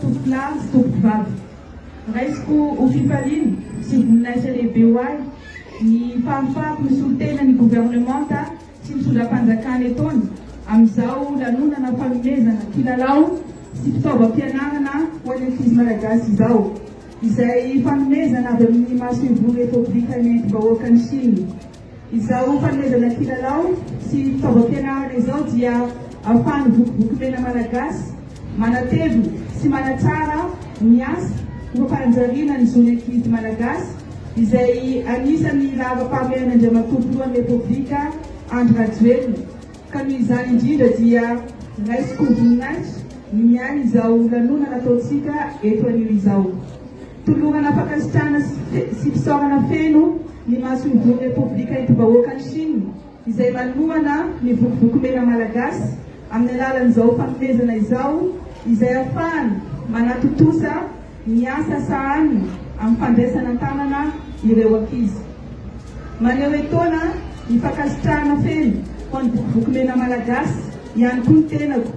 tompolahy sy tompovavy. Raisiko ho fifaliana sy voninahitra lehibe ho ahy ny famifako ny solotena ny gouvernemanta sy ny solam-panjakana etony amin'izao lanonana fanomezana kilalao sy fitaovam-pianarana ho an'ny ankizy malagasy izao, izay fanomezana avy amin'ny mahasoivony Repoblikanentim-bahoaka ny Chine. Izao fanomezana kilalao sy fitaovam-pianarana izao dia ahafahany vokivoki-mena malagasy manatevina sy manatsara ny asa ho fanjariana ny zon'ny ankizy malagasy izay anisany lava-pahamehan'Andriamatompolohan'ny Repoblika Andry Rajoelina. Ka noho izany indrindra dia raisiko voninahitra ny miahy izao lanonana ataontsika eto anio izao. Tolorana fankasitrahana sy fisaorana feno ny mahasoivon'ny Repoblika Entim-bahoaka ny Chine izay manomana ny vokivoki-mena malagasy amin'ny alalan'izao fanomezana izao izay ahafahany manatotosa ny asa sahaniny amin'ny fandraisana tanana ireo ankizy. Maneho etoana ny fankasitrahana feno ho an'ny vokivoki-mena malagasy ihany koa ny tenako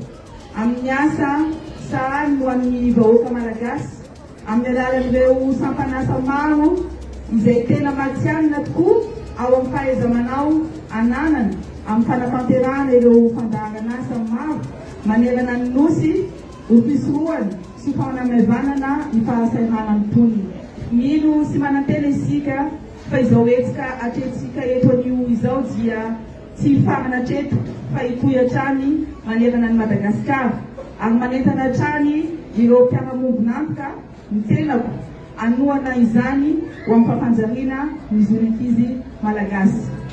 amin'ny asa sahaniny ho an'ny vahoaka malagasy amin'ny alalan'ireo sampanasa maro izay tena matsianina tokoa ao amin'ny fahaiza-manao ananana amin'ny fanatanterahana ireo fandaharan'asa maro manerana ny nosy ho fisorohany sy fanamavanana ny fahasairana ny tonony. Mino sy manantena isika fa izao hetsika atretisika eto anio izao dia tsy farana hatreto fa hitohy hatrany manerana ny Madagasikara ary manentana hatrany ireo mpiara-mongonantoka ny tenako anoana izany ho amin'ny fafanjariana ny zon'ny ankizy malagasy.